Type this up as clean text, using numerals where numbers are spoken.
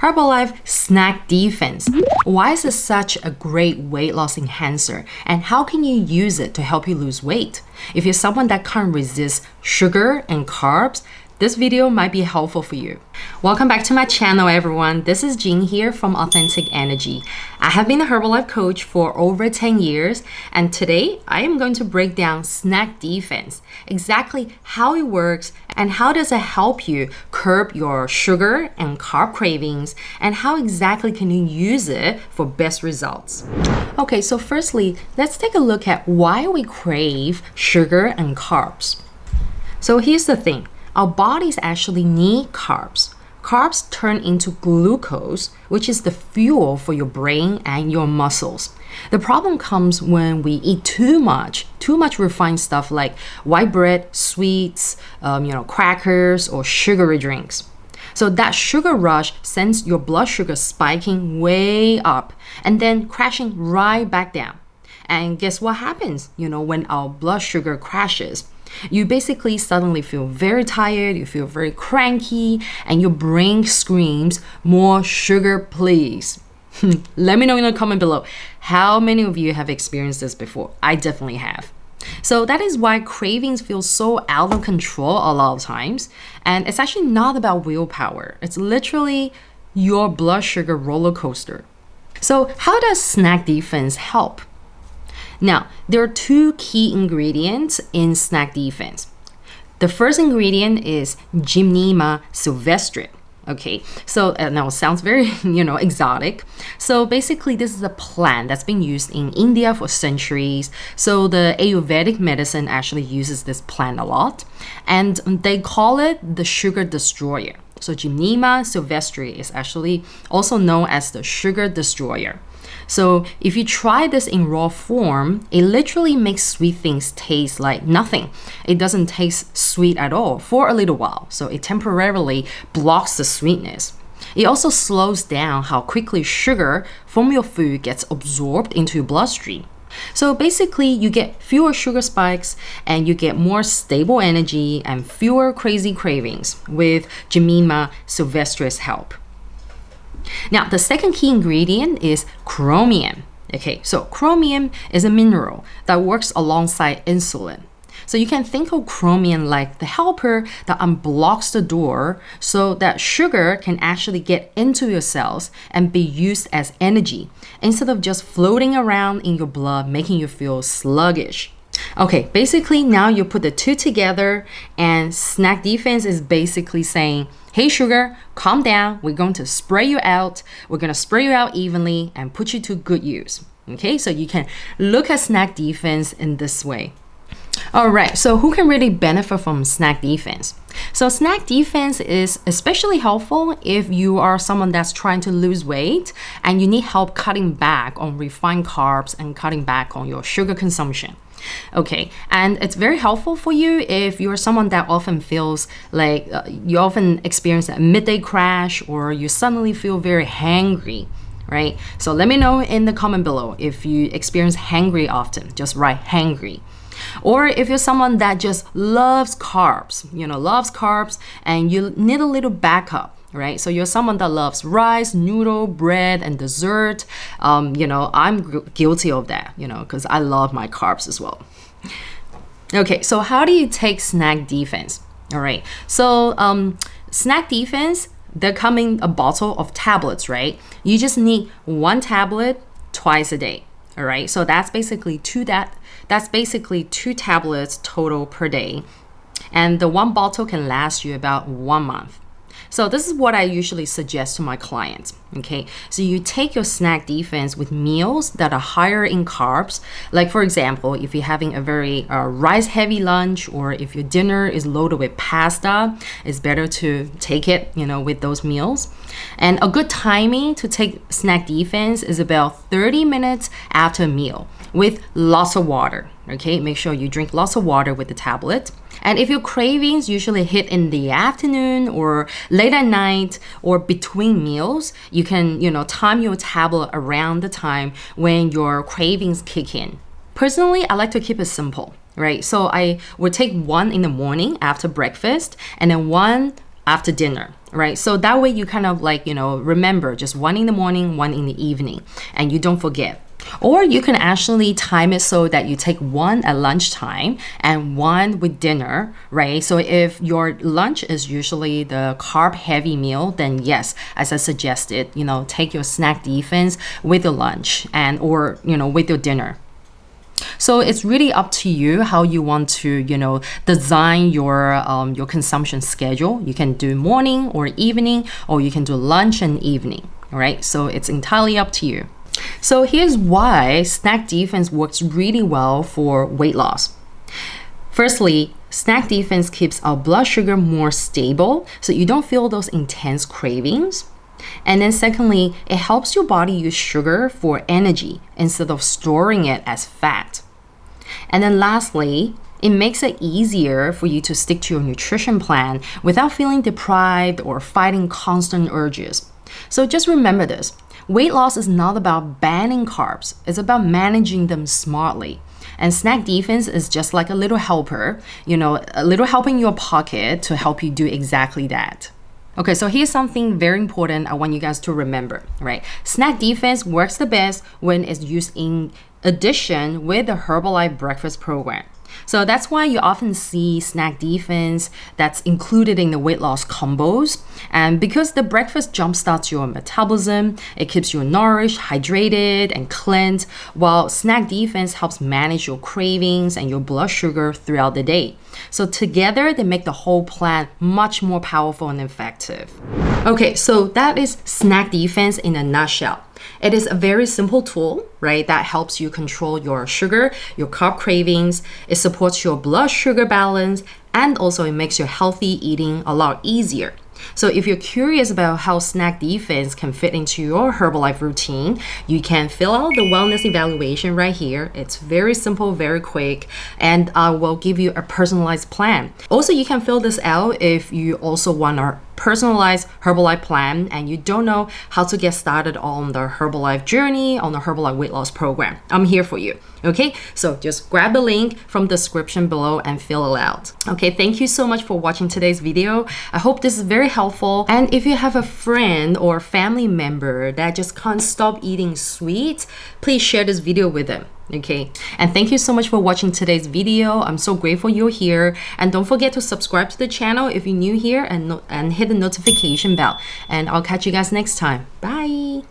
Herbalife Snack Defense. Why is this such a great weight loss enhancer, and how can you use it to help you lose weight? If you're someone that can't resist sugar and carbs, this video might be helpful for you. Welcome back to my channel, everyone. This is Jean here from Authentic Energy. I have been a Herbalife coach for over 10 years, and today I am going to break down Snack Defense, exactly how it works and how does it help you curb your sugar and carb cravings, and how exactly can you use it for best results. Okay, so firstly, let's take a look at why we crave sugar and carbs. So here's the thing. Our bodies actually need carbs. Carbs turn into glucose, which is the fuel for your brain and your muscles. The problem comes when we eat too much refined stuff like white bread, sweets, crackers, or sugary drinks. So that sugar rush sends your blood sugar spiking way up and then crashing right back down. And guess what happens, when our blood sugar crashes? You basically suddenly feel very tired, you feel very cranky, and your brain screams, "More sugar, please." Let me know in the comment below how many of you have experienced this before. I definitely have. So that is why cravings feel so out of control a lot of times. And it's actually not about willpower. It's literally your blood sugar roller coaster. So how does Snack Defense help? Now, there are two key ingredients in Snack Defense. The first ingredient is Gymnema sylvestre. Okay, so now it sounds very, exotic. So basically, this is a plant that's been used in India for centuries. So the Ayurvedic medicine actually uses this plant a lot, and they call it the sugar destroyer. So Gymnema sylvestre is actually also known as the sugar destroyer. So if you try this in raw form, it literally makes sweet things taste like nothing. It doesn't taste sweet at all for a little while. So it temporarily blocks the sweetness. It also slows down how quickly sugar from your food gets absorbed into your bloodstream. So basically, you get fewer sugar spikes and you get more stable energy and fewer crazy cravings with Gymnema sylvestre's help. Now, the second key ingredient is chromium. Okay, so chromium is a mineral that works alongside insulin. So you can think of chromium like the helper that unblocks the door so that sugar can actually get into your cells and be used as energy instead of just floating around in your blood, making you feel sluggish. Okay, basically now you put the two together, and Snack Defense is basically saying, hey sugar, calm down. We're going to spray you out. We're going to spray you out evenly and put you to good use. Okay, so you can look at Snack Defense in this way. All right, so who can really benefit from Snack Defense? So Snack Defense is especially helpful if you are someone that's trying to lose weight and you need help cutting back on refined carbs and cutting back on your sugar consumption. Okay, and it's very helpful for you if you're someone that often feels like you often experience a midday crash, or you suddenly feel very hangry, right? So let me know in the comment below if you experience hangry often. Just write hangry. Or if you're someone that just loves carbs, and you need a little backup. Right, so you're someone that loves rice, noodle, bread, and dessert. I'm guilty of that, because I love my carbs as well. Okay, so how do you take Snack Defense? All right, so Snack Defense, they're coming a bottle of tablets, right? You just need one tablet twice a day. All right, so that's basically two tablets total per day, and the one bottle can last you about 1 month. So this is what I usually suggest to my clients, okay? So you take your Snack Defense with meals that are higher in carbs. Like for example, if you're having a very rice-heavy lunch, or if your dinner is loaded with pasta, it's better to take it, with those meals. And a good timing to take Snack Defense is about 30 minutes after a meal with lots of water, okay? Make sure you drink lots of water with the tablet. And if your cravings usually hit in the afternoon or late at night or between meals, you can, time your tablet around the time when your cravings kick in. Personally, I like to keep it simple, right? So I would take one in the morning after breakfast, and then one after dinner, right? So that way you kind of like, remember just one in the morning, one in the evening, and you don't forget. Or you can actually time it so that you take one at lunchtime and one with dinner, right? So if your lunch is usually the carb heavy meal, then yes, as I suggested, take your snack defense with your lunch and or, with your dinner. So it's really up to you how you want to, design your consumption schedule. You can do morning or evening, or you can do lunch and evening, right? So it's entirely up to you. So here's why snack defense works really well for weight loss. Firstly, snack defense keeps our blood sugar more stable, so you don't feel those intense cravings. And then secondly, it helps your body use sugar for energy instead of storing it as fat. And then lastly, it makes it easier for you to stick to your nutrition plan without feeling deprived or fighting constant urges. So just remember this. Weight loss is not about banning carbs. It's about managing them smartly. And snack defense is just like a little helper, a little help in your pocket to help you do exactly that. Okay, so here's something very important I want you guys to remember, right? Snack defense works the best when it's used in addition with the Herbalife breakfast program. So that's why you often see snack defense that's included in the weight loss combos. And because the breakfast jumpstarts your metabolism, it keeps you nourished, hydrated, and cleansed, while snack defense helps manage your cravings and your blood sugar throughout the day. So together, they make the whole plan much more powerful and effective. Okay, so that is snack defense in a nutshell. It is a very simple tool, right, that helps you control your sugar, your carb cravings. It supports your blood sugar balance, and also it makes your healthy eating a lot easier. So if you're curious about how snack defense can fit into your Herbalife routine, you can fill out the wellness evaluation right here. It's very simple, very quick, and I will give you a personalized plan. Also, you can fill this out if you also want a personalized Herbalife plan and you don't know how to get started on the Herbalife journey, on the Herbalife weight loss program. I'm here for you. Okay, so just grab the link from the description below and fill it out. Okay, thank you so much for watching today's video. I hope this is very helpful. And if you have a friend or family member that just can't stop eating sweets, please share this video with them. Okay, and thank you so much for watching today's video. I'm so grateful you're here, and don't forget to subscribe to the channel if you're new here and hit the notification bell, and I'll catch you guys next time. Bye.